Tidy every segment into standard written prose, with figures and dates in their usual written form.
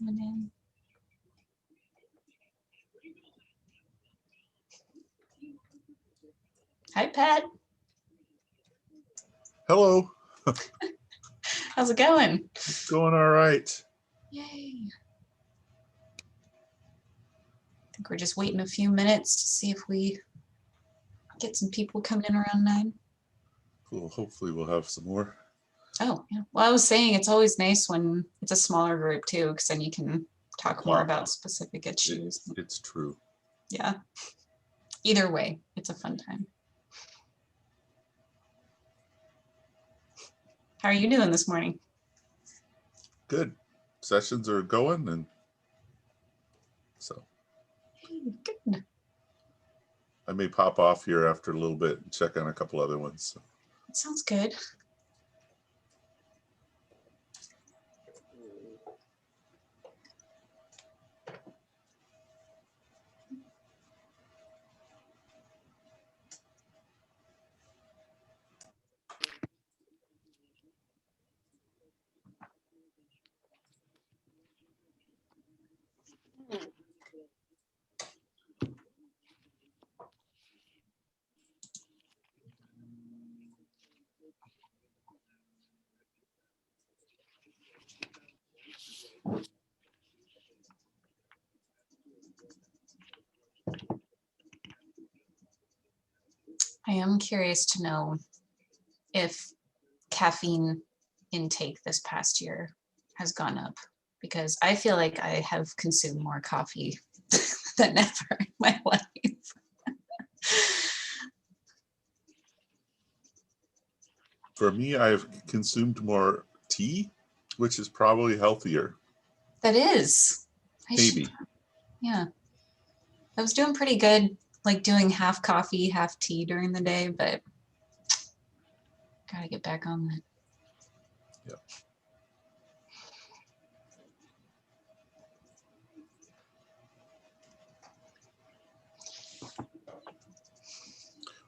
coming in. Hi, Pat. Hello. How's it going? It's going all right. Yay. I think we're just waiting a few minutes to see if we get some people coming in around 9. Cool. Hopefully we'll have some more. Oh, yeah. Well, I was saying it's always nice when it's a smaller group too, because then you can talk more about specific issues. It's true. Yeah. Either way, it's a fun time. How are you doing this morning? Good. Sessions are going, and so Good. I may pop off here after a little bit and check on a couple other ones. So. That sounds good. I am curious to know if caffeine intake this past year has gone up, because I feel like I have consumed more coffee than ever in my life. For me, I've consumed more tea, which is probably healthier. That is. Maybe. Yeah. I was doing pretty good, like doing half coffee, half tea during the day, but gotta get back on that. Yeah.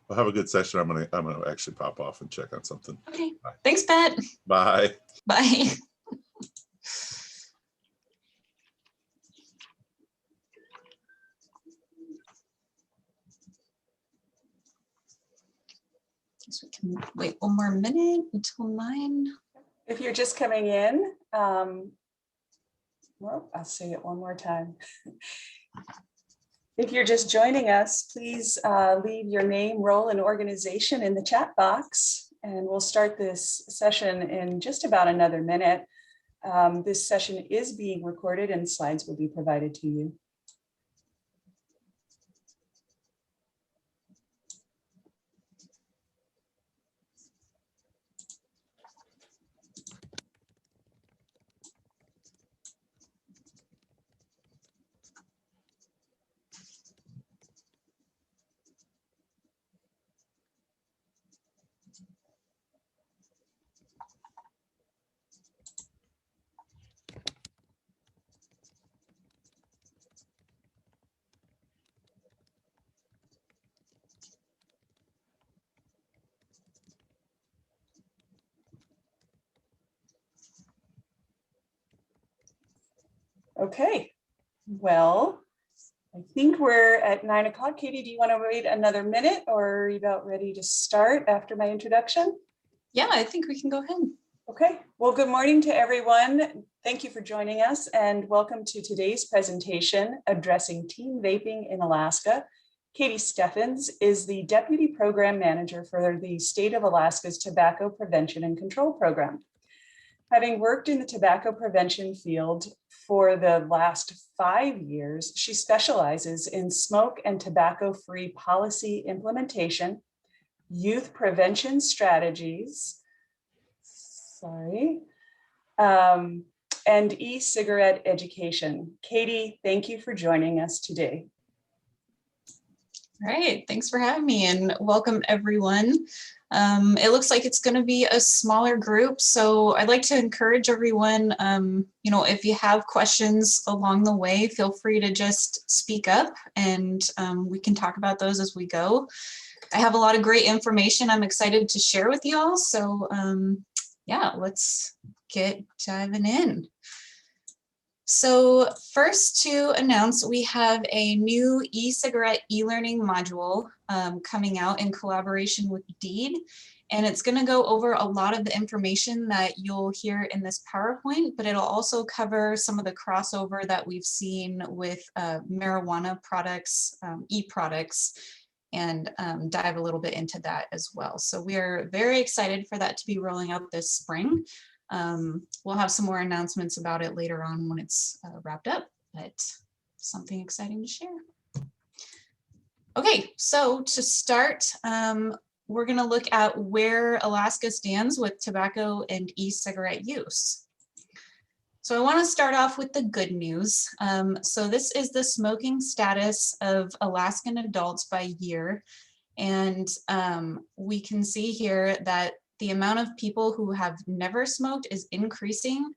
Well, have a good session. I'm gonna actually pop off and check on something. Okay. Bye. Thanks, Pat. Bye. Bye. Guess we can wait one more minute until 9. If you're just coming in, well, I'll say it one more time. If you're just joining us, please leave your name, role, and organization in the chat box, and we'll start this session in just about another minute. This session is being recorded and slides will be provided to you. Okay, well, I think we're at 9 o'clock. Katie, do you want to wait another minute, or are you about ready to start after my introduction? Yeah, I think we can go ahead. Okay, well, good morning to everyone. Thank you for joining us and welcome to today's presentation, Addressing Teen Vaping in Alaska. Katie Steffens is the Deputy Program Manager for the State of Alaska's Tobacco Prevention and Control Program. Having worked in the tobacco prevention field for the last 5 years, she specializes in smoke and tobacco-free policy implementation, youth prevention strategies, and e-cigarette education. Katie, thank you for joining us today. All right, thanks for having me and welcome everyone. It looks like it's going to be a smaller group, so I'd like to encourage everyone, if you have questions along the way, feel free to just speak up and we can talk about those as we go. I have a lot of great information I'm excited to share with you all, so yeah, let's get diving in. So first to announce, we have a new e-cigarette e-learning module coming out in collaboration with Deed. And it's going to go over a lot of the information that you'll hear in this PowerPoint, but it'll also cover some of the crossover that we've seen with marijuana products, e-products, and dive a little bit into that as well. So we are very excited for that to be rolling out this spring. We'll have some more announcements about it later on when it's wrapped up, but something exciting to share. Okay, so to start, we're going to look at where Alaska stands with tobacco and e-cigarette use. So I want to start off with the good news. So this is the smoking status of Alaskan adults by year. And we can see here that the amount of people who have never smoked is increasing,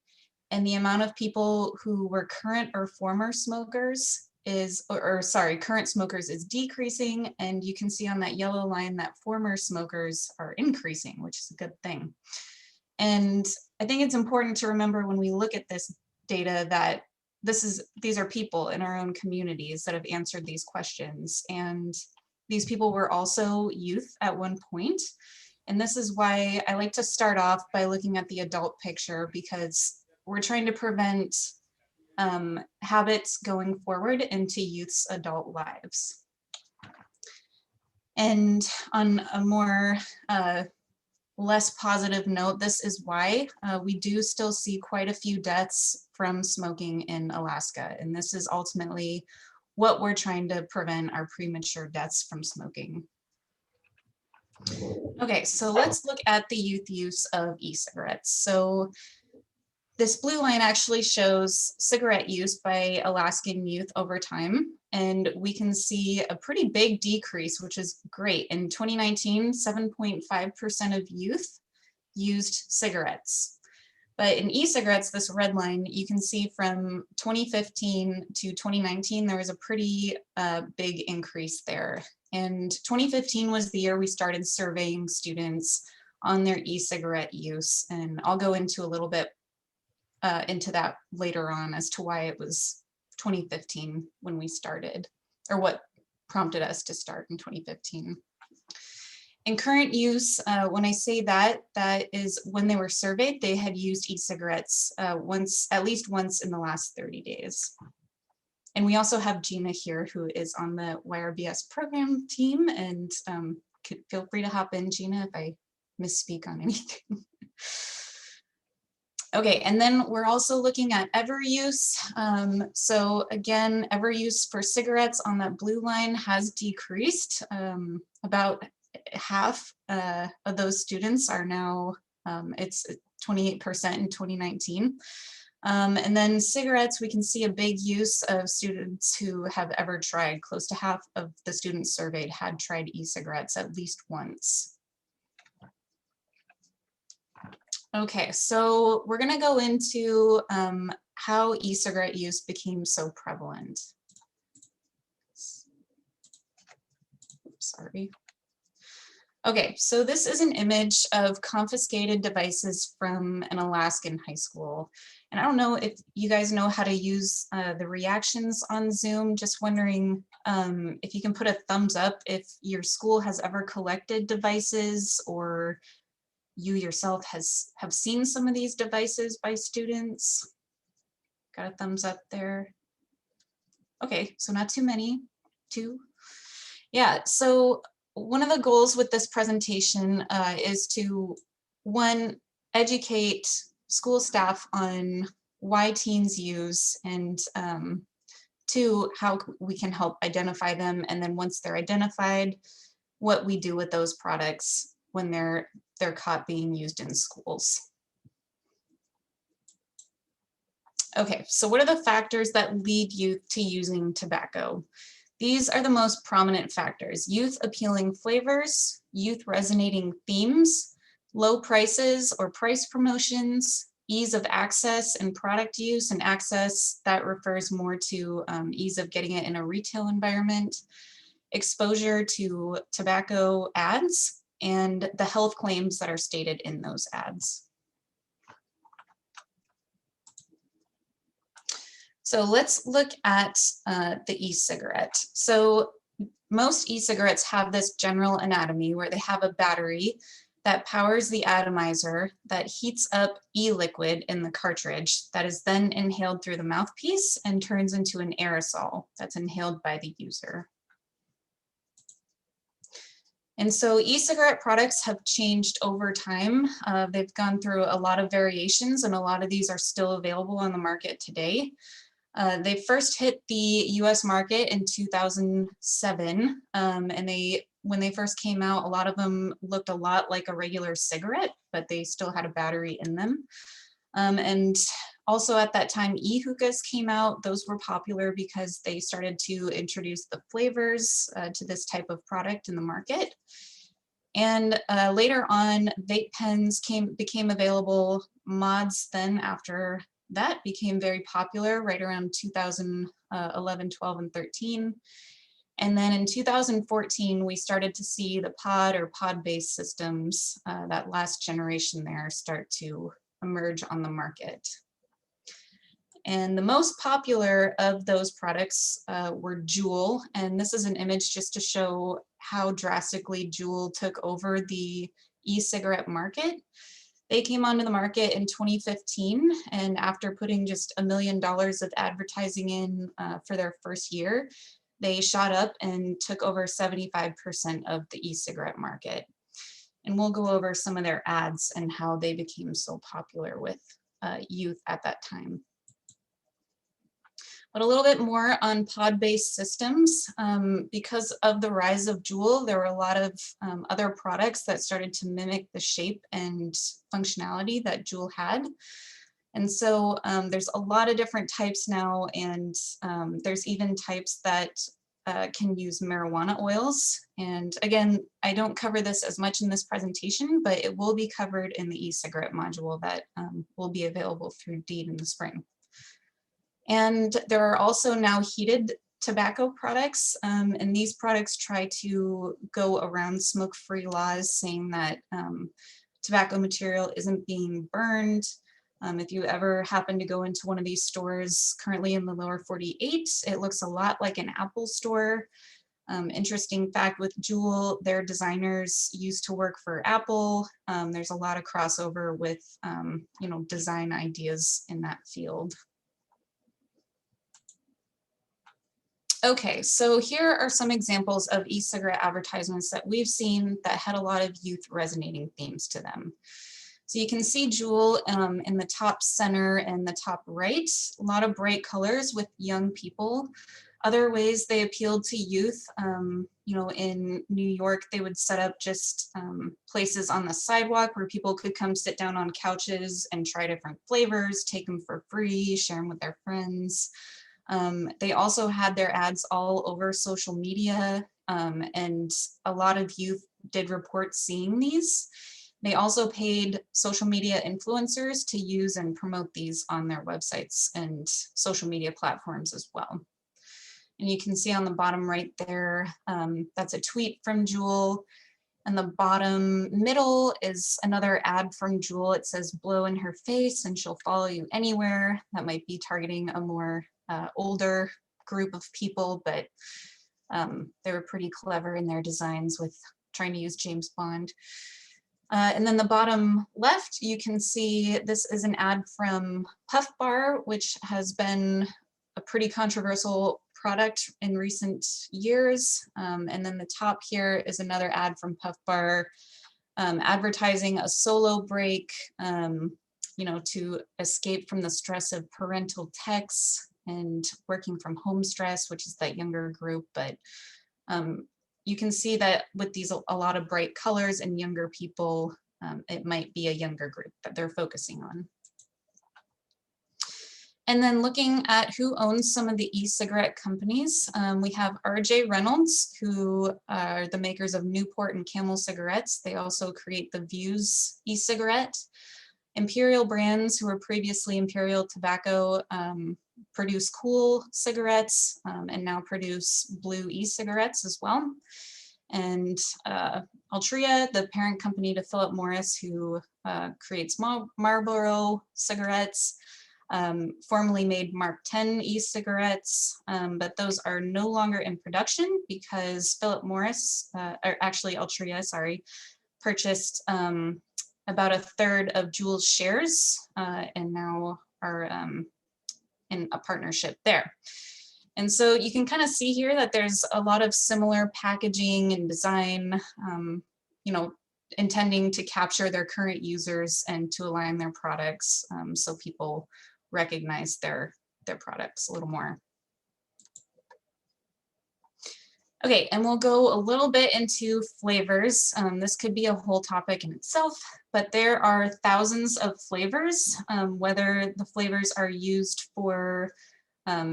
and the amount of people who were current or former smokers is, current smokers is decreasing. And you can see on that yellow line that former smokers are increasing, which is a good thing. And I think it's important to remember when we look at this data that these are people in our own communities that have answered these questions. And these people were also youth at one point. And this is why I like to start off by looking at the adult picture, because we're trying to prevent habits going forward into youth's adult lives. And on a more less positive note, this is why we do still see quite a few deaths from smoking in Alaska. And this is ultimately what we're trying to prevent, are premature deaths from smoking. Okay, so let's look at the youth use of e-cigarettes. So this blue line actually shows cigarette use by Alaskan youth over time. And we can see a pretty big decrease, which is great. In 2019, 7.5% of youth used cigarettes. But in e-cigarettes, this red line, you can see from 2015 to 2019, there was a pretty big increase there. And 2015 was the year we started surveying students on their e-cigarette use. And I'll go into a little bit into that later on as to why it was 2015 when we started, or what prompted us to start in 2015. In current use, when I say that, that is when they were surveyed, they had used e-cigarettes at least once in the last 30 days. And we also have Gina here, who is on the YRBS program team, and feel free to hop in, Gina, if I misspeak on anything. Okay, and then we're also looking at ever use. So again, ever use for cigarettes on that blue line has decreased. About half of those students are now, it's 28% in 2019. And then cigarettes, we can see a big use of students who have ever tried. Close to half of the students surveyed had tried e-cigarettes at least once. Okay, so we're going to go into how e-cigarette use became so prevalent. Sorry. Okay, so this is an image of confiscated devices from an Alaskan high school. And I don't know if you guys know how to use the reactions on Zoom. Just wondering if you can put a thumbs up if your school has ever collected devices, or you yourself have seen some of these devices by students. Got a thumbs up there. Okay, so not too many, 2. Yeah, so one of the goals with this presentation is to, 1, educate school staff on why teens use, and 2, how we can help identify them, and then once they're identified, what we do with those products when they're caught being used in schools. Okay, so what are the factors that lead youth to using tobacco? These are the most prominent factors: youth appealing flavors, youth resonating themes, low prices or price promotions, ease of access and product use, and access that refers more to ease of getting it in a retail environment, exposure to tobacco ads, and the health claims that are stated in those ads. So let's look at the e-cigarette. So most e-cigarettes have this general anatomy where they have a battery that powers the atomizer that heats up e-liquid in the cartridge that is then inhaled through the mouthpiece and turns into an aerosol that's inhaled by the user. And so e-cigarette products have changed over time. They've gone through a lot of variations, and a lot of these are still available on the market today. They first hit the US market in 2007, and when they first came out, a lot of them looked a lot like a regular cigarette, but they still had a battery in them. And also at that time, e-hookahs came out. Those were popular because they started to introduce the flavors to this type of product in the market. And later on, vape pens became available. Mods then after that became very popular right around 2011, 12, and 13. And then in 2014, we started to see the pod or pod-based systems, that last generation there, start to emerge on the market. And the most popular of those products were Juul. And this is an image just to show how drastically Juul took over the e-cigarette market. They came onto the market in 2015, and after putting just $1 million of advertising in for their first year, they shot up and took over 75% of the e-cigarette market. And we'll go over some of their ads and how they became so popular with youth at that time. But a little bit more on pod-based systems. Because of the rise of Juul, there were a lot of other products that started to mimic the shape and functionality that Juul had. And so there's a lot of different types now, and there's even types that can use marijuana oils. And again, I don't cover this as much in this presentation, but it will be covered in the e-cigarette module that will be available through DEED in the spring. And there are also now heated tobacco products, and these products try to go around smoke-free laws, saying that tobacco material isn't being burned. If you ever happen to go into one of these stores currently in the lower 48, it looks a lot like an Apple store. Interesting fact with Juul, their designers used to work for Apple. There's a lot of crossover with design ideas in that field. Okay, so here are some examples of e-cigarette advertisements that we've seen that had a lot of youth resonating themes to them. So you can see Juul in the top center and the top right, a lot of bright colors with young people. Other ways they appealed to youth, in New York, they would set up just places on the sidewalk where people could come sit down on couches and try different flavors, take them for free, share them with their friends. They also had their ads all over social media, and a lot of youth did report seeing these. They also paid social media influencers to use and promote these on their websites and social media platforms as well. And you can see on the bottom right there, that's a tweet from Juul. And the bottom middle is another ad from Juul. It says, "Blow in her face and she'll follow you anywhere." That might be targeting a more older group of people, but they were pretty clever in their designs with trying to use James Bond. And then the bottom left, you can see this is an ad from Puff Bar, which has been a pretty controversial product in recent years. And then the top here is another ad from Puff Bar advertising a solo break, to escape from the stress of parental texts and working from home stress, which is that younger group. But you can see that with these a lot of bright colors and younger people, it might be a younger group that they're focusing on. And then looking at who owns some of the e-cigarette companies, we have R.J. Reynolds, who are the makers of Newport and Camel cigarettes. They also create the Views e-cigarette. Imperial Brands, who were previously Imperial Tobacco, produce Cool cigarettes and now produce Blue e-cigarettes as well. And Altria, the parent company to Philip Morris, who creates Marlboro cigarettes. formerly made Mark 10 e-cigarettes, but those are no longer in production because Philip Morris, or actually Altria, sorry, purchased about a third of Juul's shares and now are in a partnership there. And so you can kind of see here that there's a lot of similar packaging and design, you know, intending to capture their current users and to align their products so people recognize their products a little more. Okay, and we'll go a little bit into flavors. This could be a whole topic in itself, but there are thousands of flavors, whether the flavors are used for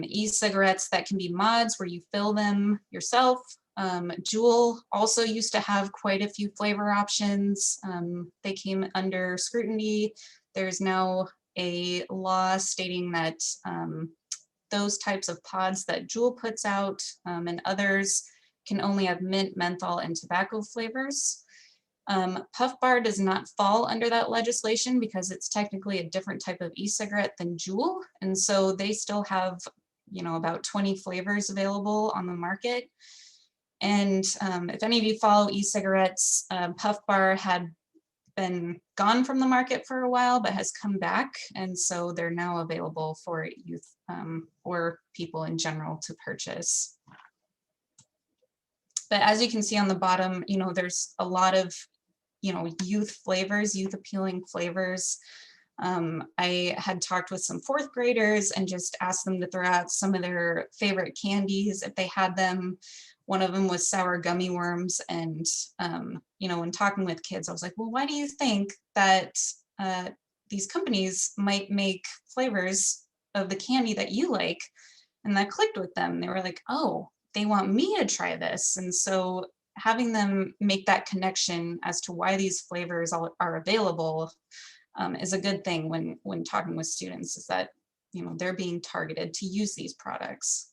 e-cigarettes that can be mods where you fill them yourself. Juul also used to have quite a few flavor options. They came under scrutiny. There's now a law stating that those types of pods that Juul puts out and others can only have mint, menthol, and tobacco flavors. Puff Bar does not fall under that legislation because it's technically a different type of e-cigarette than Juul, and so they still have, you know, about 20 flavors available on the market. And if any of you follow e-cigarettes, Puff Bar had been gone from the market for a while, but has come back, and so they're now available for youth or people in general to purchase. But as you can see on the bottom, you know, there's a lot of, you know, youth flavors, youth appealing flavors. I had talked with some fourth graders and just asked them to throw out some of their favorite candies if they had them. One of them was sour gummy worms. And, you know, when talking with kids, I was like, well, why do you think that these companies might make flavors of the candy that you like? And that clicked with them. They were like, oh, they want me to try this. And so having them make that connection as to why these flavors are available is a good thing when talking with students, is that, you know, they're being targeted to use these products.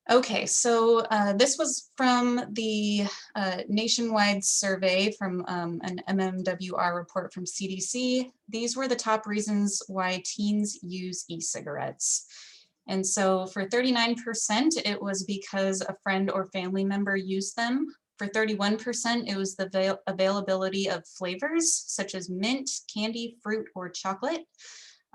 Okay, so this was from the nationwide survey from an MMWR report from CDC. These were the top reasons why teens use e-cigarettes. And so for 39%, it was because a friend or family member used them. For 31%, it was the availability of flavors such as mint, candy, fruit, or chocolate.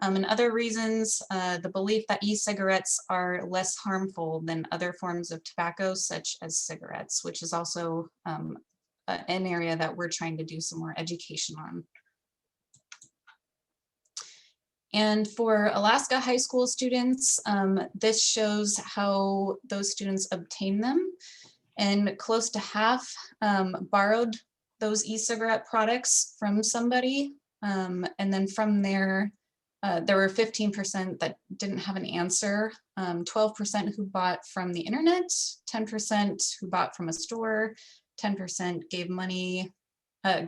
And other reasons, the belief that e-cigarettes are less harmful than other forms of tobacco, such as cigarettes, which is also an area that we're trying to do some more education on. And for Alaska high school students, this shows how those students obtain them. And close to half borrowed those e-cigarette products from somebody. And then from there, there were 15% that didn't have an answer, 12% who bought from the internet, 10% who bought from a store, 10% gave money,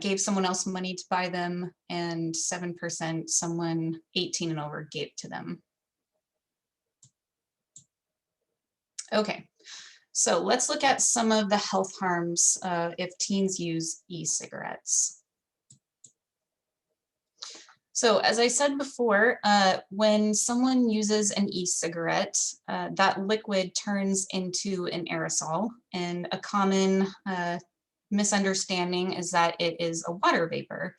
gave someone else money to buy them, and 7% someone 18 and over gave to them. Okay, so let's look at some of the health harms if teens use e-cigarettes. So as I said before, when someone uses an e-cigarette, that liquid turns into an aerosol, and a common misunderstanding is that it is a water vapor.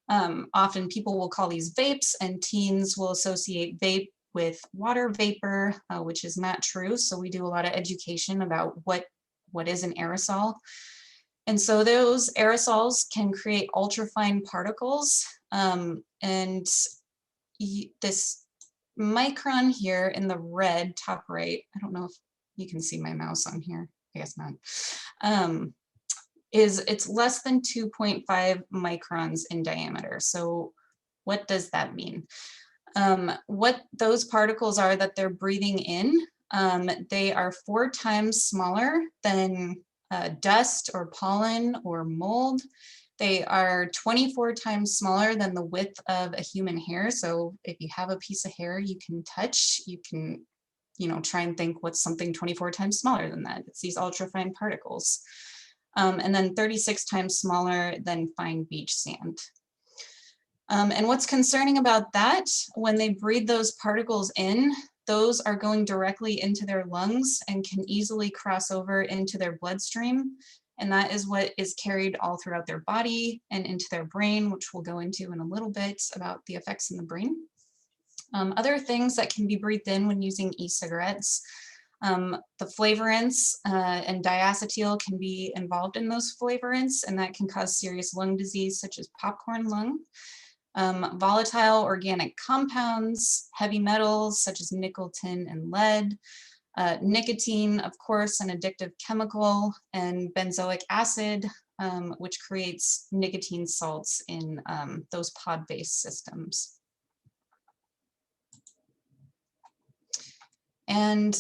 Often people will call these vapes, and teens will associate vape with water vapor, which is not true. So we do a lot of education about what is an aerosol. And so those aerosols can create ultrafine particles. And this micron here in the red top right, I don't know if you can see my mouse on here, I guess not, it's less than 2.5 microns in diameter. So what does that mean? What those particles are that they're breathing in, they are 4 times smaller than dust or pollen or mold. They are 24 times smaller than the width of a human hair. So if you have a piece of hair you can touch, you can, you know, try and think what's something 24 times smaller than that. It's these ultrafine particles. And then 36 times smaller than fine beach sand. And what's concerning about that, when they breathe those particles in, those are going directly into their lungs and can easily cross over into their bloodstream. And that is what is carried all throughout their body and into their brain, which we'll go into in a little bit about the effects in the brain. Other things that can be breathed in when using e-cigarettes, the flavorants and diacetyl can be involved in those flavorants, and that can cause serious lung disease such as popcorn lung. Volatile organic compounds, heavy metals such as nicotine and lead, nicotine, of course, an addictive chemical, and benzoic acid, which creates nicotine salts in those pod-based systems. And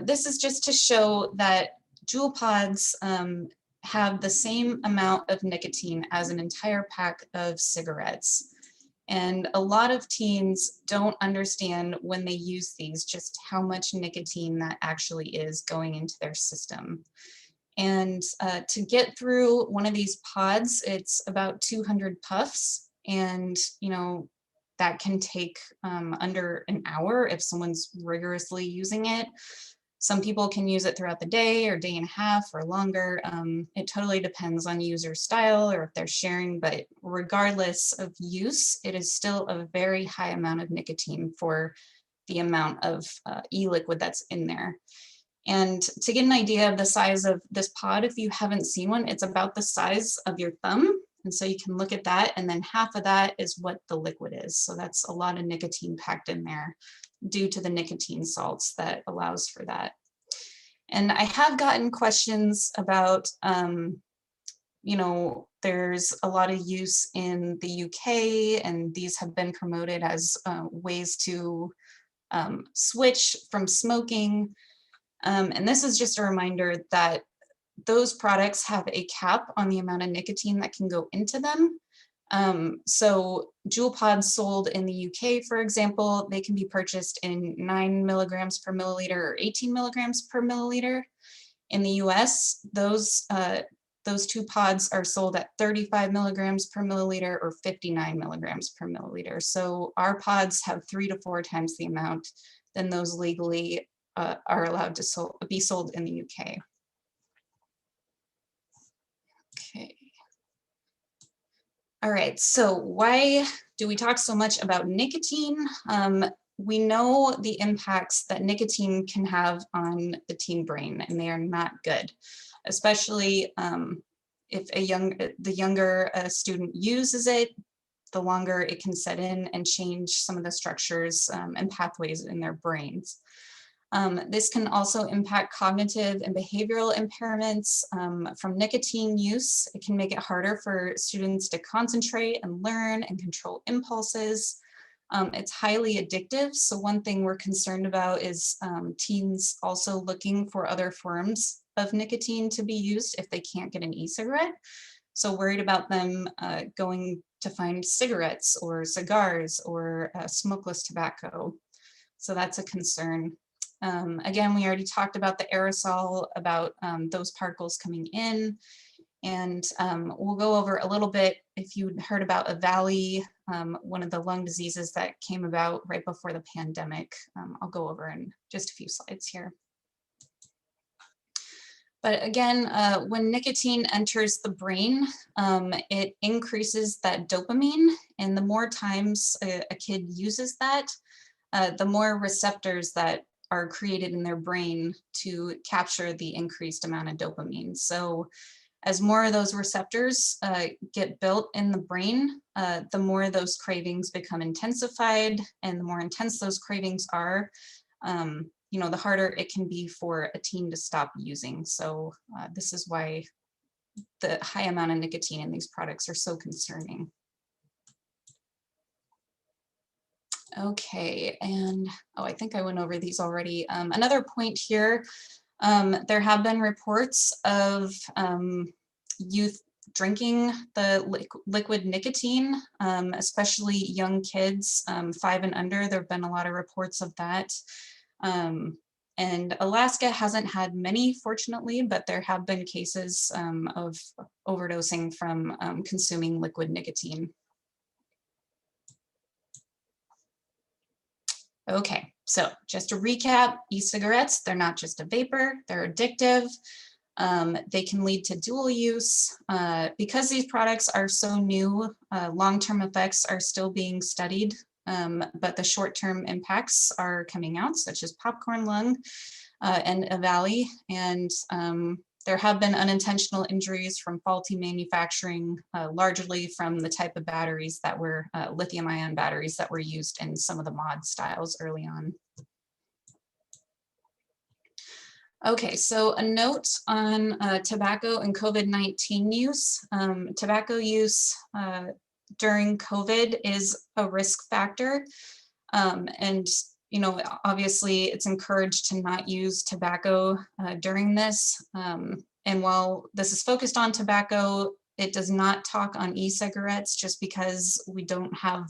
this is just to show that Juul pods have the same amount of nicotine as an entire pack of cigarettes. And a lot of teens don't understand when they use these just how much nicotine that actually is going into their system. And to get through one of these pods, it's about 200 puffs. And, you know, that can take under an hour if someone's rigorously using it. Some people can use it throughout the day or day and a half or longer. It totally depends on user style or if they're sharing, but regardless of use, it is still a very high amount of nicotine for the amount of e-liquid that's in there. And to get an idea of the size of this pod, if you haven't seen one, it's about the size of your thumb. And so you can look at that, and then half of that is what the liquid is. So that's a lot of nicotine packed in there due to the nicotine salts that allows for that. And I have gotten questions about, you know, there's a lot of use in the UK, and these have been promoted as ways to switch from smoking. And this is just a reminder that those products have a cap on the amount of nicotine that can go into them. So Juul pods sold in the UK, for example, they can be purchased in 9 milligrams per milliliter or 18 milligrams per milliliter. In the US, those two pods are sold at 35 milligrams per milliliter or 59 milligrams per milliliter. So our pods have 3 to 4 times the amount than those legally are allowed to be sold in the UK. Okay. All right, so why do we talk so much about nicotine? We know the impacts that nicotine can have on the teen brain, and they are not good, especially if the younger a student uses it, the longer it can set in and change some of the structures and pathways in their brains. This can also impact cognitive and behavioral impairments from nicotine use. It can make it harder for students to concentrate and learn and control impulses. It's highly addictive. So one thing we're concerned about is teens also looking for other forms of nicotine to be used if they can't get an e-cigarette. So worried about them going to find cigarettes or cigars or smokeless tobacco. So that's a concern. Again, we already talked about the aerosol, about those particles coming in, and we'll go over a little bit if you heard about EVALI, one of the lung diseases that came about right before the pandemic. I'll go over in just a few slides here. But again, when nicotine enters the brain, it increases that dopamine, and the more times a kid uses that, the more receptors that are created in their brain to capture the increased amount of dopamine. So as more of those receptors get built in the brain, the more those cravings become intensified, and the more intense those cravings are, you know, the harder it can be for a teen to stop using. So this is why the high amount of nicotine in these products are so concerning. Okay, and oh, I think I went over these already. Another point here, there have been reports of youth drinking the liquid nicotine, especially young kids, 5 and under. There have been a lot of reports of that. And Alaska hasn't had many, fortunately, but there have been cases of overdosing from consuming liquid nicotine. Okay, so just to recap, e-cigarettes, they're not just a vapor, they're addictive. They can lead to dual use. Because these products are so new, long-term effects are still being studied, but the short-term impacts are coming out, such as popcorn lung and a valley. And there have been unintentional injuries from faulty manufacturing, largely from the type of batteries that were lithium-ion batteries that were used in some of the mod styles early on. Okay, so a note on tobacco and COVID-19 use. Tobacco use during COVID is a risk factor. And, you know, obviously it's encouraged to not use tobacco during this. And while this is focused on tobacco, it does not talk on e-cigarettes just because we don't have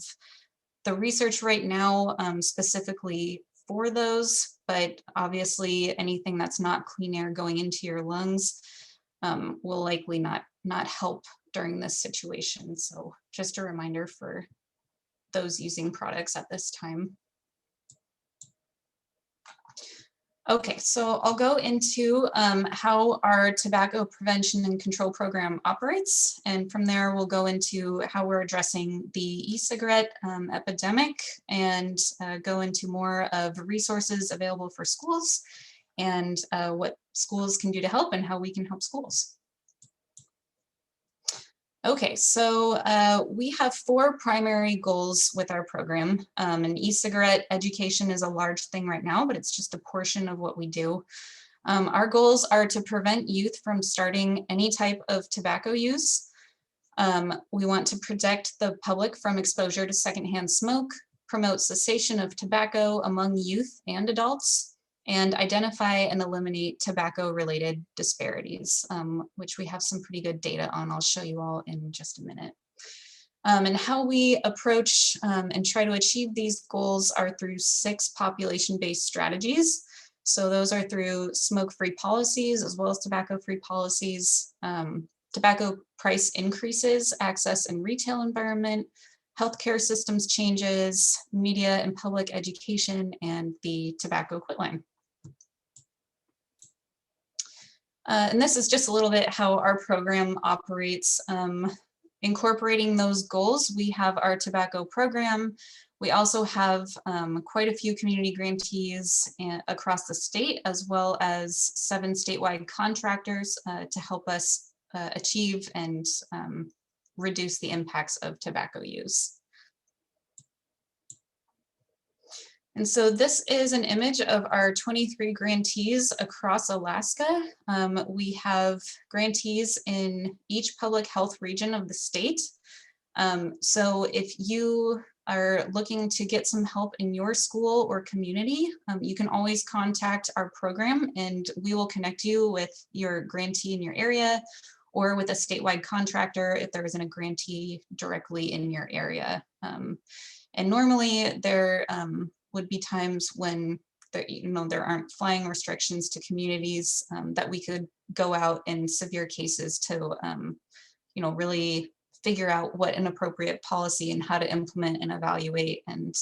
the research right now specifically for those, but obviously anything that's not clean air going into your lungs will likely not help during this situation. So just a reminder for those using products at this time. Okay, so I'll go into how our tobacco prevention and control program operates. And from there, we'll go into how we're addressing the e-cigarette epidemic and go into more of resources available for schools and what schools can do to help and how we can help schools. Okay, so we have 4 primary goals with our program. And e-cigarette education is a large thing right now, but it's just a portion of what we do. Our goals are to prevent youth from starting any type of tobacco use. We want to protect the public from exposure to secondhand smoke, promote cessation of tobacco among youth and adults, and identify and eliminate tobacco-related disparities, which we have some pretty good data on. I'll show you all in just a minute. And how we approach and try to achieve these goals are through 6 population-based strategies. So those are through smoke-free policies as well as tobacco-free policies, tobacco price increases, access and retail environment, healthcare systems changes, media and public education, and the tobacco quit line. And this is just a little bit how our program operates. Incorporating those goals, we have our tobacco program. We also have quite a few community grantees across the state, as well as 7 statewide contractors to help us achieve and reduce the impacts of tobacco use. And so this is an image of our 23 grantees across Alaska. We have grantees in each public health region of the state. So if you are looking to get some help in your school or community, you can always contact our program and we will connect you with your grantee in your area or with a statewide contractor if there isn't a grantee directly in your area. And normally there would be times when there aren't flying restrictions to communities that we could go out in severe cases to really figure out what an appropriate policy and how to implement and evaluate and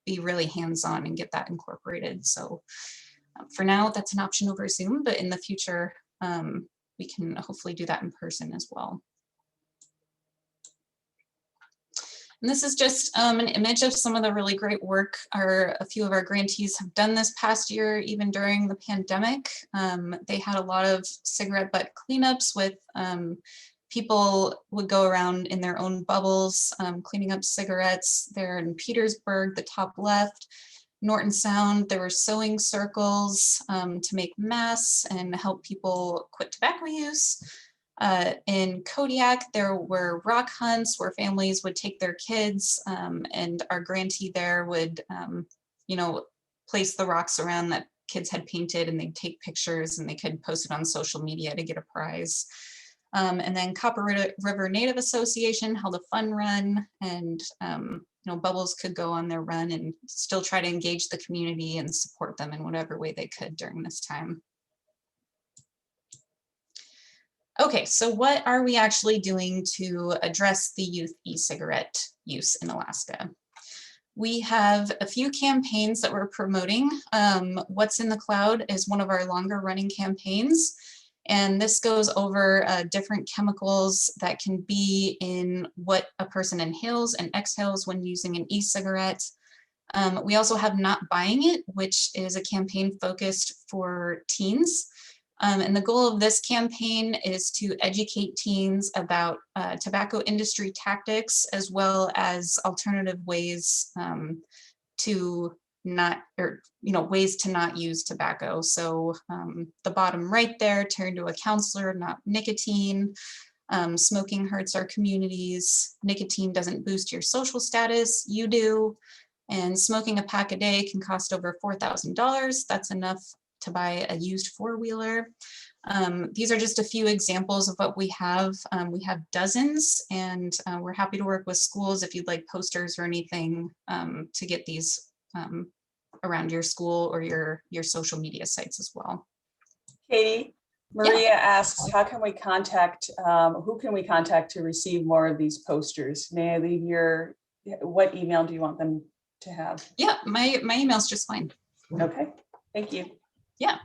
be really hands-on and get that incorporated. So for now, that's an option over Zoom, but in the future, we can hopefully do that in person as well. And this is just an image of some of the really great work a few of our grantees have done this past year, even during the pandemic. They had a lot of cigarette butt cleanups with people would go around in their own bubbles, cleaning up cigarettes. There in Petersburg, the top left, Norton Sound, there were sewing circles to make masks and help people quit tobacco use. In Kodiak, there were rock hunts where families would take their kids and our grantee there would, place the rocks around that kids had painted and they'd take pictures and they could post it on social media to get a prize. And then Copper River Native Association held a fun run and, Bubbles could go on their run and still try to engage the community and support them in whatever way they could during this time. Okay, so what are we actually doing to address the youth e-cigarette use in Alaska? We have a few campaigns that we're promoting. What's in the Cloud is one of our longer running campaigns. And this goes over different chemicals that can be in what a person inhales and exhales when using an e-cigarette. We also have Not Buying It, which is a campaign focused for teens. And the goal of this campaign is to educate teens about tobacco industry tactics, as well as alternative ways to not, or ways to not use tobacco. So the bottom right there, turn to a counselor, not nicotine. Smoking hurts our communities. Nicotine doesn't boost your social status, you do. And smoking a pack a day can cost over $4,000. That's enough to buy a used four-wheeler. These are just a few examples of what we have. We have dozens, and we're happy to work with schools if you'd like posters or anything to get these around your school or your social media sites as well. Katie, Maria asks, how can we contact, who can we contact to receive more of these posters? May I leave what email do you want them to have? Yeah, my email's just fine. Okay, thank you. Yeah.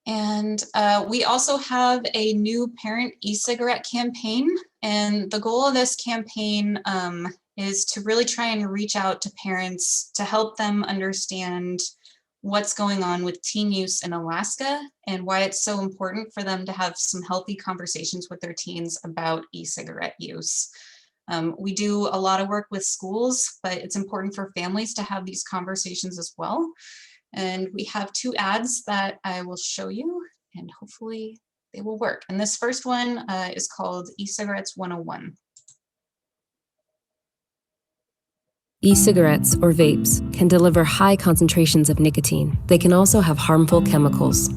And we also have a new parent e-cigarette campaign. And the goal of this campaign is to really try and reach out to parents to help them understand what's going on with teen use in Alaska and why it's so important for them to have some healthy conversations with their teens about e-cigarette use. We do a lot of work with schools, but it's important for families to have these conversations as well. And we have two ads that I will show you, and hopefully they will work. And this first one is called E-Cigarettes 101. E-cigarettes, or vapes, can deliver high concentrations of nicotine. They can also have harmful chemicals.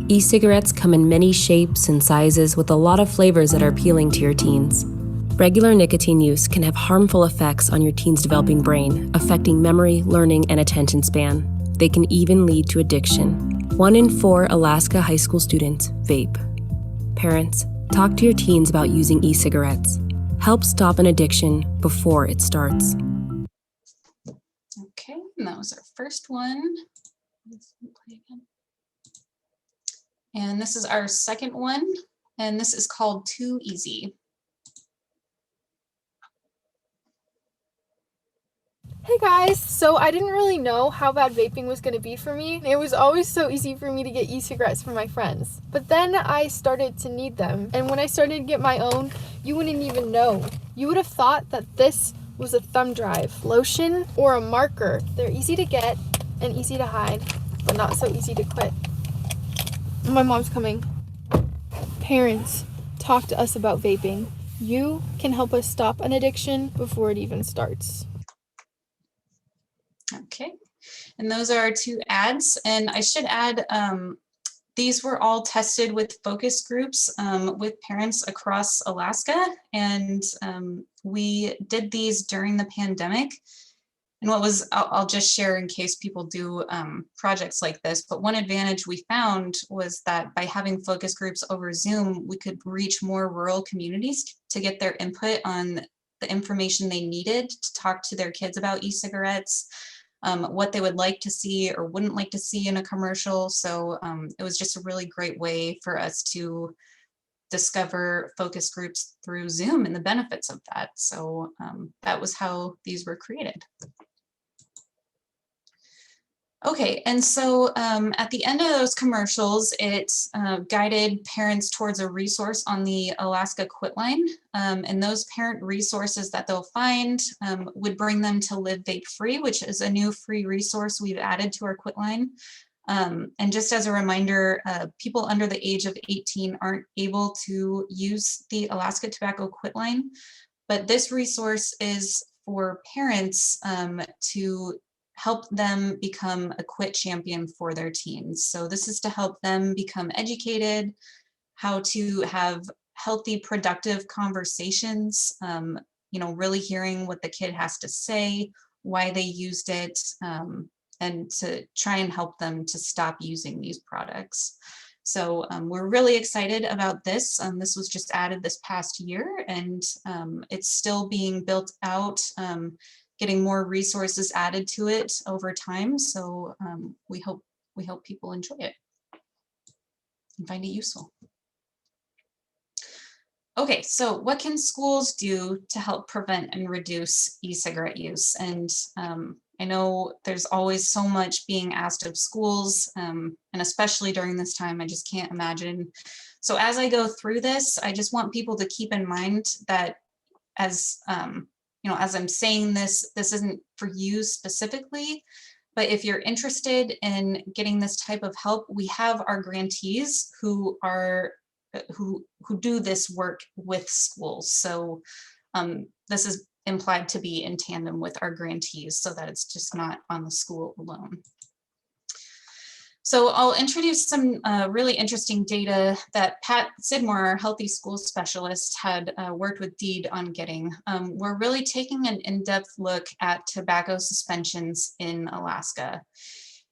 E-cigarettes come in many shapes and sizes with a lot of flavors that are appealing to your teens. Regular nicotine use can have harmful effects on your teen's developing brain, affecting memory, learning, and attention span. They can even lead to addiction. 1 in 4 Alaska high school students vape. Parents, talk to your teens about using e-cigarettes. Help stop an addiction before it starts. Okay, and that was our first one. And this is our second one, and this is called Too Easy. Hey guys, so I didn't really know how bad vaping was going to be for me. It was always so easy for me to get e-cigarettes from my friends. But then I started to need them, and when I started to get my own, you wouldn't even know. You would have thought that this was a thumb drive, lotion, or a marker. They're easy to get and easy to hide, but not so easy to quit. My mom's coming. Parents, talk to us about vaping. You can help us stop an addiction before it even starts. Okay, and those are our two ads. And I should add, these were all tested with focus groups with parents across Alaska. And we did these during the pandemic. And what was, I'll just share in case people do projects like this, but one advantage we found was that by having focus groups over Zoom, we could reach more rural communities to get their input on the information they needed to talk to their kids about e-cigarettes, what they would like to see or wouldn't like to see in a commercial. So it was just a really great way for us to discover focus groups through Zoom and the benefits of that. So that was how these were created. Okay, and so at the end of those commercials, it guided parents towards a resource on the Alaska Quit line. And those parent resources that they'll find would bring them to Live Vape Free, which is a new free resource we've added to our Quit line. And just as a reminder, people under the age of 18 aren't able to use the Alaska Tobacco Quit line, but this resource is for parents to help them become a quit champion for their teens. So this is to help them become educated, how to have healthy, productive conversations, really hearing what the kid has to say, why they used it, and to try and help them to stop using these products. So we're really excited about this. This was just added this past year, and it's still being built out, getting more resources added to it over time. So we hope people enjoy it and find it useful. Okay, so what can schools do to help prevent and reduce e-cigarette use? And I know there's always so much being asked of schools, and especially during this time, I just can't imagine. So as I go through this, I just want people to keep in mind that as you know, as I'm saying this, this isn't for you specifically, but if you're interested in getting this type of help, we have our grantees who are who do this work with schools. So this is implied to be in tandem with our grantees so that it's just not on the school alone. So I'll introduce some really interesting data that Pat Sidmore, our healthy school specialist, had worked with DEED on getting. We're really taking an in-depth look at tobacco suspensions in Alaska.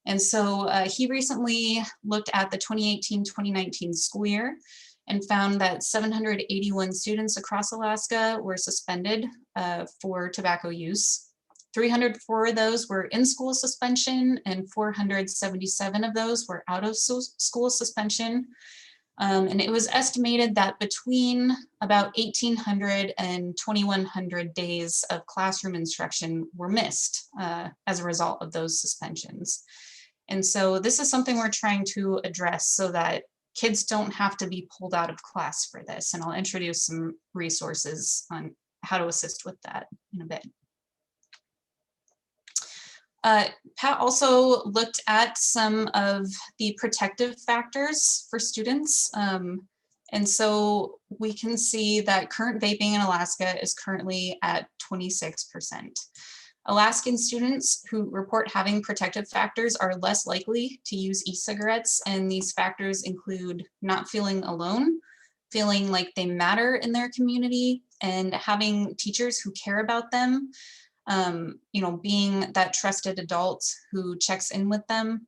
And so he recently looked at the 2018-2019 school year and found that 781 students across Alaska were suspended for tobacco use. 304 of those were in-school suspension, and 477 of those were out of school suspension. And it was estimated that between about 1,800 and 2,100 days of classroom instruction were missed as a result of those suspensions. And so this is something we're trying to address so that kids don't have to be pulled out of class for this. And I'll introduce some resources on how to assist with that in a bit. Pat also looked at some of the protective factors for students. And so we can see that current vaping in Alaska is currently at 26%. Alaskan students who report having protective factors are less likely to use e-cigarettes, and these factors include not feeling alone, feeling like they matter in their community, and having teachers who care about them, you know, being that trusted adult who checks in with them.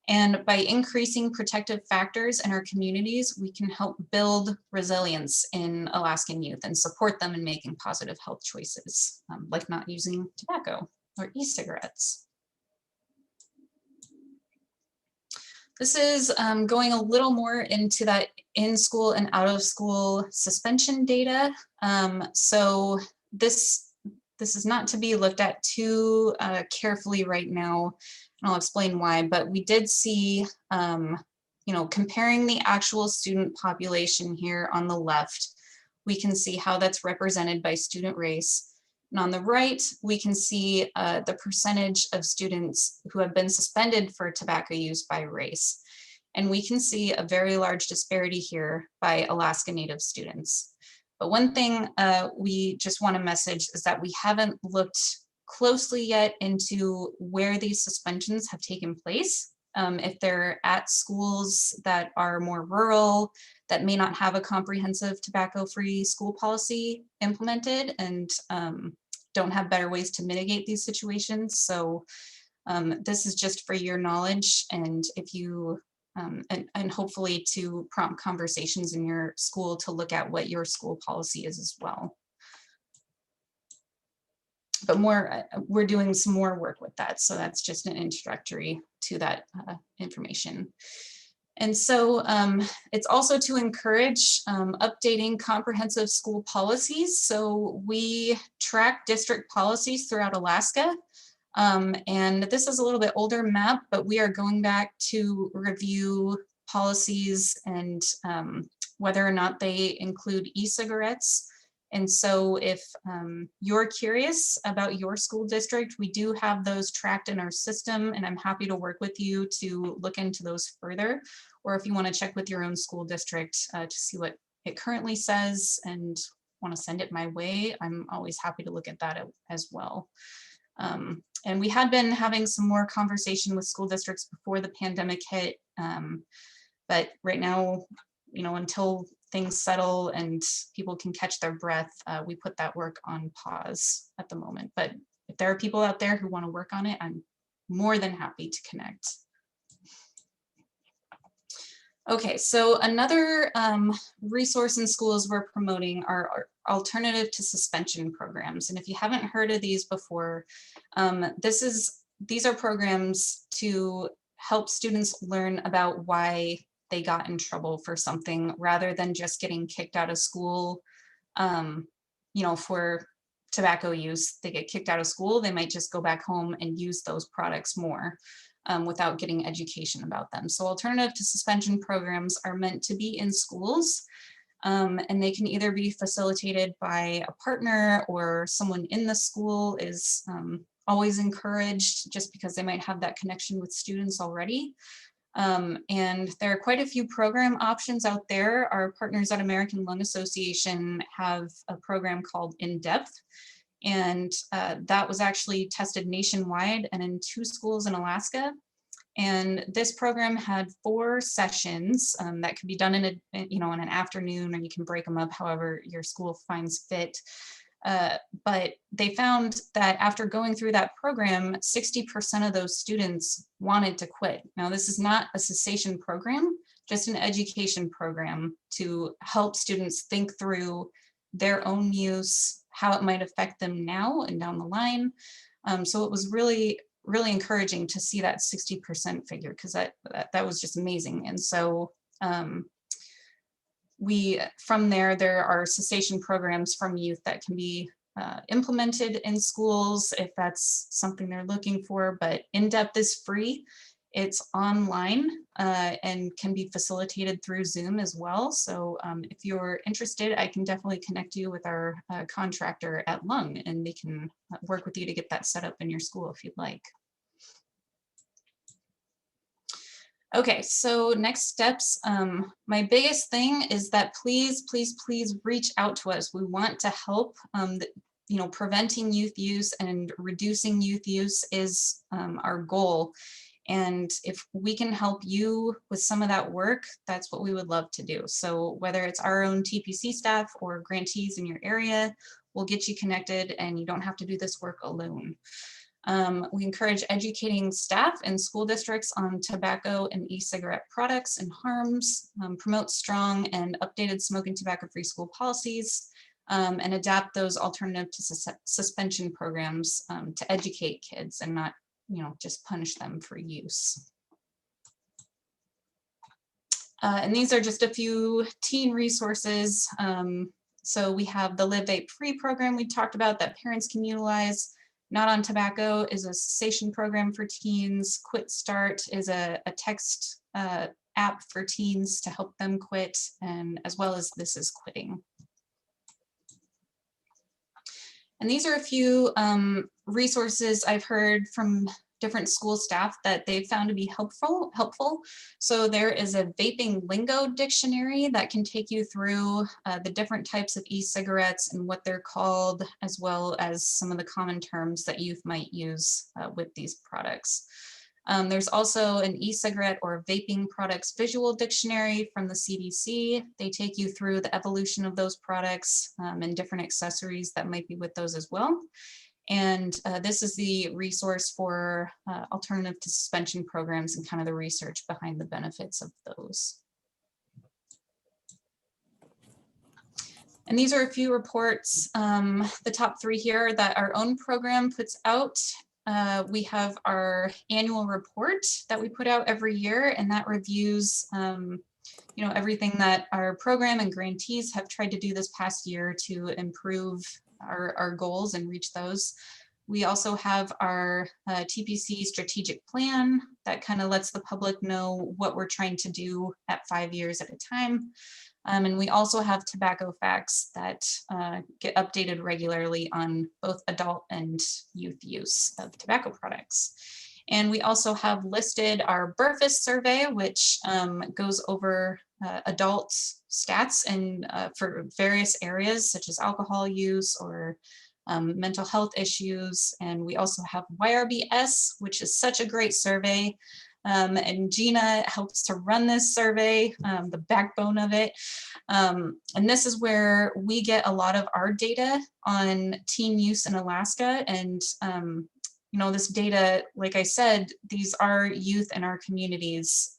And by increasing protective factors in our communities, we can help build resilience in Alaskan youth and support them in making positive health choices, like not using tobacco or e-cigarettes. This is going a little more into that in-school and out-of-school suspension data. So this is not to be looked at too carefully right now, and I'll explain why, but we did see, you know, comparing the actual student population here on the left, we can see how that's represented by student race. And on the right, we can see the percentage of students who have been suspended for tobacco use by race. And we can see a very large disparity here by Alaska Native students. But one thing we just want to message is that we haven't looked closely yet into where these suspensions have taken place. If they're at schools that are more rural, that may not have a comprehensive tobacco-free school policy implemented and don't have better ways to mitigate these situations. So this is just for your knowledge, and if you and hopefully to prompt conversations in your school to look at what your school policy is as well. But we're doing some more work with that. So that's just an introductory to that information. And so it's also to encourage updating comprehensive school policies. So we track district policies throughout Alaska. And this is a little bit older map, but we are going back to review policies and whether or not they include e-cigarettes. And so if you're curious about your school district, we do have those tracked in our system, and I'm happy to work with you to look into those further. Or if you want to check with your own school district to see what it currently says and want to send it my way, I'm always happy to look at that as well. And we had been having some more conversation with school districts before the pandemic hit. But right now, you know, until things settle and people can catch their breath, we put that work on pause at the moment. But if there are people out there who want to work on it, I'm more than happy to connect. Okay, so another resource in schools we're promoting are alternative to suspension programs. And if you haven't heard of these before, these are programs to help students learn about why they got in trouble for something rather than just getting kicked out of school, for tobacco use. They get kicked out of school, they might just go back home and use those products more. Without getting education about them. So alternative to suspension programs are meant to be in schools, and they can either be facilitated by a partner or someone in the school is always encouraged, just because they might have that connection with students already. And there are quite a few program options out there. Our partners at American Lung Association have a program called In Depth. And that was actually tested nationwide and in 2 schools in Alaska. And this program had 4 sessions that could be done in in an afternoon, or you can break them up however your school finds fit. But they found that after going through that program, 60% of those students wanted to quit. Now, this is not a cessation program, just an education program to help students think through their own use, how it might affect them now and down the line. So it was really encouraging to see that 60% figure, because that was just amazing. And so from there are cessation programs from youth that can be implemented in schools if that's something they're looking for. But In Depth is free. It's online and can be facilitated through Zoom as well. So if you're interested, I can definitely connect you with our contractor at Lung, and they can work with you to get that set up in your school if you'd like. Okay, so next steps. My biggest thing is that please reach out to us. We want to help. Preventing youth use and reducing youth use is our goal. And if we can help you with some of that work, that's what we would love to do. So whether it's our own TPC staff or grantees in your area, we'll get you connected and you don't have to do this work alone. We encourage educating staff and school districts on tobacco and e-cigarette products and harms, promote strong and updated smoking tobacco-free school policies, and adapt those alternative to suspension programs to educate kids and not just punish them for use. And these are just a few teen resources. So we have the Live Vape Free program we talked about that parents can utilize. Not on Tobacco is a cessation program for teens. Quit Start is a text app for teens to help them quit, and as well as This Is Quitting. And these are a few resources I've heard from different school staff that they've found to be helpful. So there is a vaping lingo dictionary that can take you through the different types of e-cigarettes and what they're called, as well as some of the common terms that youth might use with these products. There's also an e-cigarette or vaping products visual dictionary from the CDC. They take you through the evolution of those products and different accessories that might be with those as well. And this is the resource for alternative to suspension programs and kind of the research behind the benefits of those. And these are a few reports, the top 3 here that our own program puts out. We have our annual report that we put out every year, and that reviews everything that our program and grantees have tried to do this past year to improve our goals and reach those. We also have our TPC strategic plan that kind of lets the public know what we're trying to do at 5 years at a time. And we also have tobacco facts that get updated regularly on both adult and youth use of tobacco products. And we also have listed our BERFIS survey, which goes over adult stats and for various areas such as alcohol use or mental health issues. And we also have YRBS, which is such a great survey. And Gina helps to run this survey, the backbone of it. And this is where we get a lot of our data on teen use in Alaska. And this data, like I said, these are youth in our communities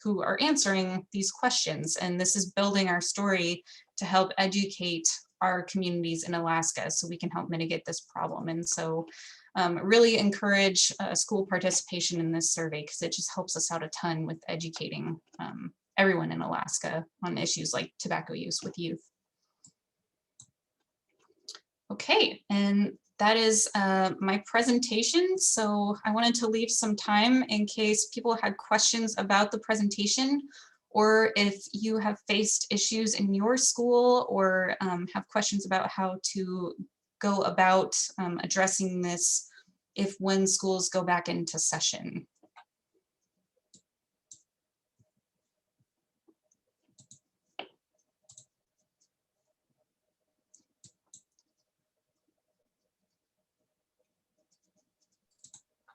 who are answering these questions. And this is building our story to help educate our communities in Alaska so we can help mitigate this problem. And so really encourage school participation in this survey because it just helps us out a ton with educating everyone in Alaska on issues like tobacco use with youth. Okay, and that is my presentation. So I wanted to leave some time in case people had questions about the presentation, or if you have faced issues in your school or have questions about how to go about addressing this if when schools go back into session.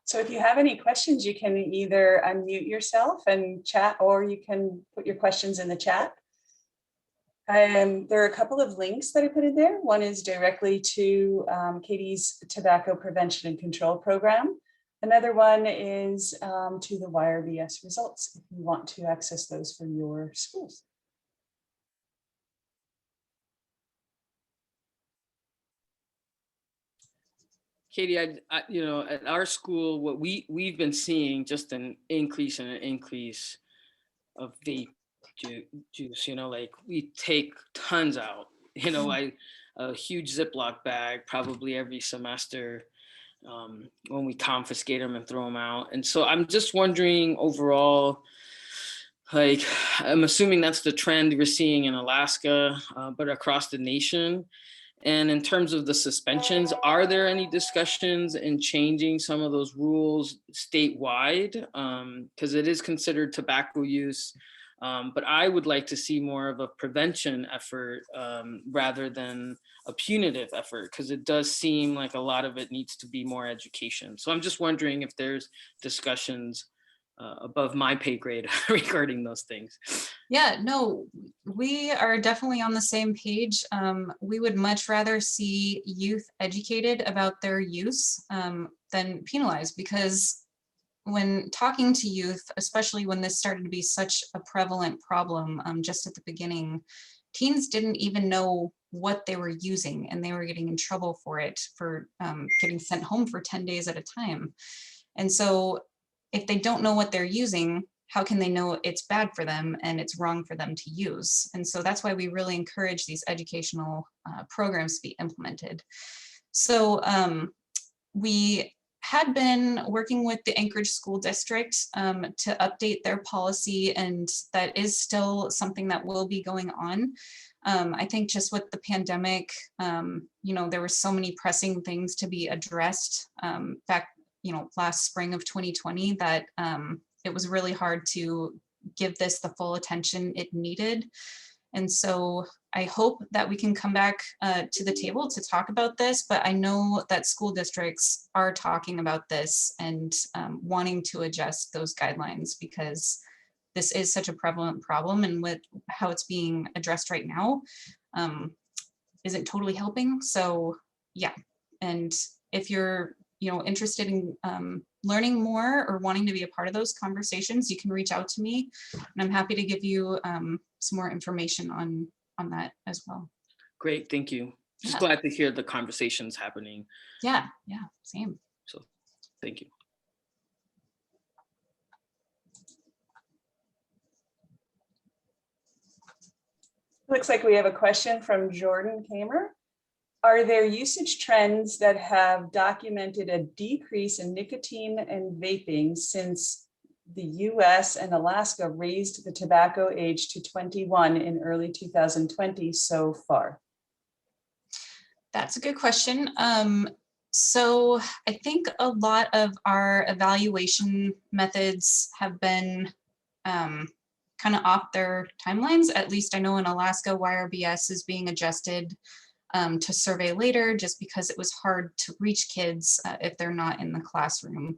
So if you have any questions, you can either unmute yourself and chat, or you can put your questions in the chat. There are a couple of links that I put in there. One is directly to Katie's Tobacco Prevention and Control Program. Another one is to the YRBS results if you want to access those for your schools. Katie, you know, at our school, what we've been seeing just an increase of vape juice. You know, like we take tons out. You know, a huge Ziploc bag probably every semester when we confiscate them and throw them out. And so I'm just wondering overall, like I'm assuming that's the trend we're seeing in Alaska, but across the nation. And in terms of the suspensions, are there any discussions in changing some of those rules statewide? Because it is considered tobacco use, but I would like to see more of a prevention effort rather than a punitive effort, because it does seem like a lot of it needs to be more education. So I'm just wondering if there's discussions above my pay grade regarding those things. Yeah, no, we are definitely on the same page. We would much rather see youth educated about their use than penalized, because when talking to youth, especially when this started to be such a prevalent problem just at the beginning, teens didn't even know what they were using, and they were getting in trouble for it, for getting sent home for 10 days at a time. And so if they don't know what they're using, how can they know it's bad for them and it's wrong for them to use? And so that's why we really encourage these educational programs to be implemented. So we had been working with the Anchorage School District to update their policy, and that is still something that will be going on. I think just with the pandemic, you know, there were so many pressing things to be addressed back, you know, last spring of 2020 that it was really hard to give this the full attention it needed. And so I hope that we can come back to the table to talk about this, but I know that school districts are talking about this and wanting to adjust those guidelines, because this is such a prevalent problem, and with how it's being addressed right now isn't totally helping. So yeah, and if you're, you know, interested in learning more or wanting to be a part of those conversations, you can reach out to me, and I'm happy to give you some more information on that as well. Great, thank you. Just Yeah. glad to hear the conversations happening. Yeah, same. So thank you. Looks like we have a question from Jordan Kamer. Are there usage trends that have documented a decrease in nicotine and vaping since the US and Alaska raised the tobacco age to 21 in early 2020 so far? That's a good question. So I think a lot of our evaluation methods have been kind of off their timelines. At least I know in Alaska, YRBS is being adjusted to survey later, just because it was hard to reach kids if they're not in the classroom.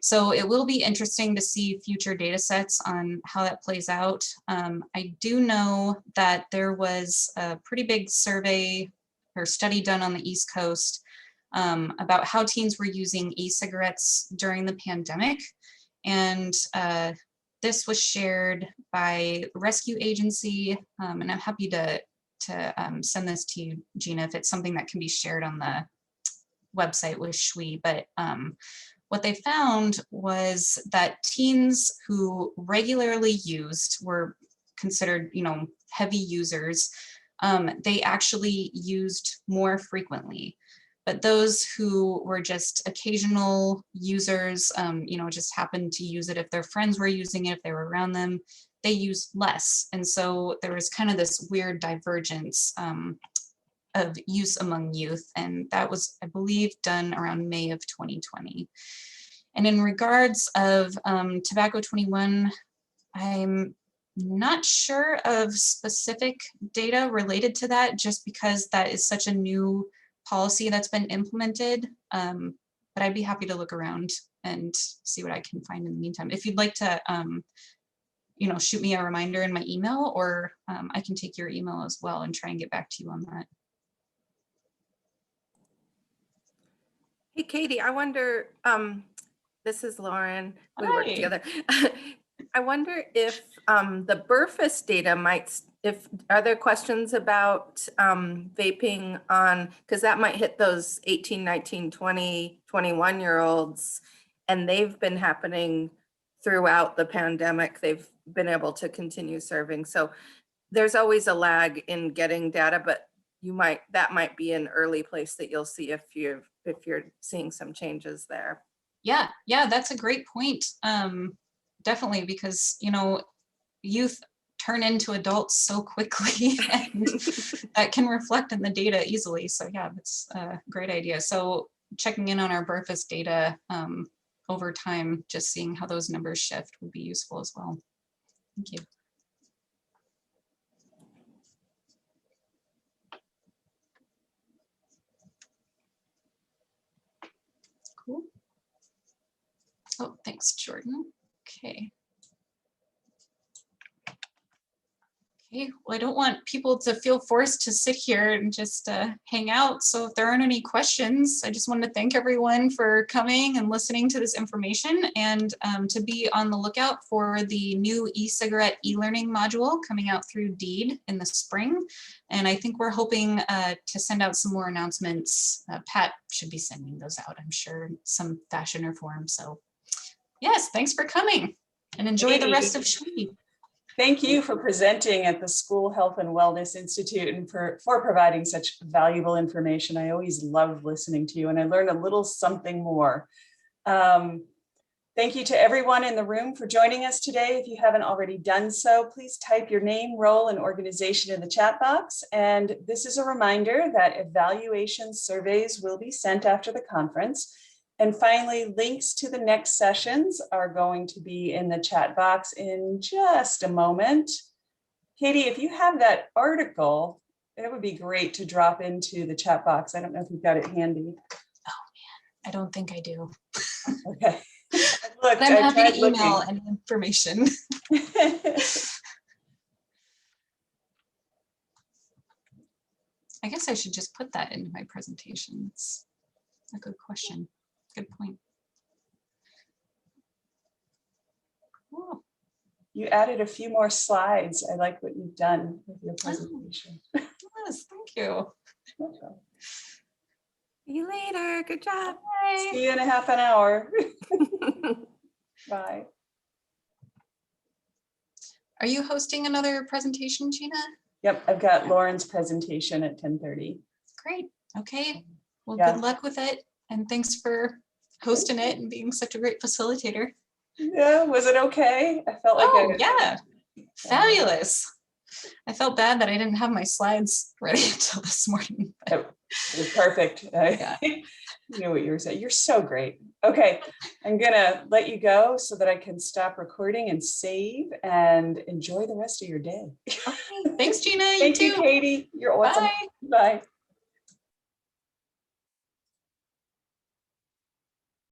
So it will be interesting to see future data sets on how that plays out. I do know that there was a pretty big survey or study done on the East Coast about how teens were using e-cigarettes during the pandemic. And this was shared by Rescue Agency, and I'm happy to send this to you, Gina, if it's something that can be shared on the website with SHWE. But what they found was that teens who regularly used were considered, heavy users. They actually used more frequently. But those who were just occasional users, just happened to use it if their friends were using it, if they were around them, they used less. And so there was kind of this weird divergence of use among youth. And that was, I believe, done around May of 2020. And in regards of Tobacco 21, I'm not sure of specific data related to that, just because that is such a new policy that's been implemented. But I'd be happy to look around and see what I can find in the meantime. If you'd like to, shoot me a reminder in my email, or I can take your email as well and try and get back to you on that. Hey, Katie, I wonder, this is Lauren, we work Hi. together. I wonder if the BRFIS data are there questions about vaping on, because that might hit those 18, 19, 20, 21-year-olds, and they've been happening throughout the pandemic. They've been able to continue serving. So there's always a lag in getting data, but that might be an early place that you'll see if you're seeing some changes there. Yeah, that's a great point. Definitely, because youth turn into adults so quickly, and that can reflect in the data easily. So yeah, that's a great idea. So checking in on our BRFIS data over time, just seeing how those numbers shift would be useful as well. Thank you. Cool. Oh, thanks, Jordan. Okay. Okay, well, I don't want people to feel forced to sit here and just hang out. So if there aren't any questions, I just wanted to thank everyone for coming and listening to this information, and to be on the lookout for the new e-cigarette e-learning module coming out through DEED in the spring. And I think we're hoping to send out some more announcements. Pat should be sending those out, I'm sure, in some fashion or form. So yes, thanks for coming, and enjoy the rest of SHWE. Thank you for presenting at the School Health and Wellness Institute, and for providing such valuable information. I always love listening to you, and I learn a little something more. Thank you to everyone in the room for joining us today. If you haven't already done so, please type your name, role, and organization in the chat box. And this is a reminder that evaluation surveys will be sent after the conference. And finally, links to the next sessions are going to be in the chat box in just a moment. Katie, if you have that article, it would be great to drop into the chat box. I don't know if you've got it handy. Oh man, I don't think I do. Okay. Look, I'm happy to email any information. I guess I should just put that into my presentation. It's a good question. Good point. Cool. You added a few more slides. I like what you've done with your presentation. Oh, yes, thank you. See you later. Good job. Bye. See you in a half an hour. Bye. Are you hosting another presentation, Gina? Yep, I've got Lauren's presentation at 10:30. Great. Okay. Well, Yeah. good luck with it. And thanks for hosting it and being such a great facilitator. Yeah, was it okay? I felt like yeah, fabulous. I felt bad that I didn't have my slides ready until this morning. It was perfect. Yeah. You knew what you were saying. You're so great. Okay, I'm gonna let you go so that I can stop recording and save and enjoy the rest of your day. Okay. Thanks, Gina. Thank you, Katie. You're awesome. Bye. Bye.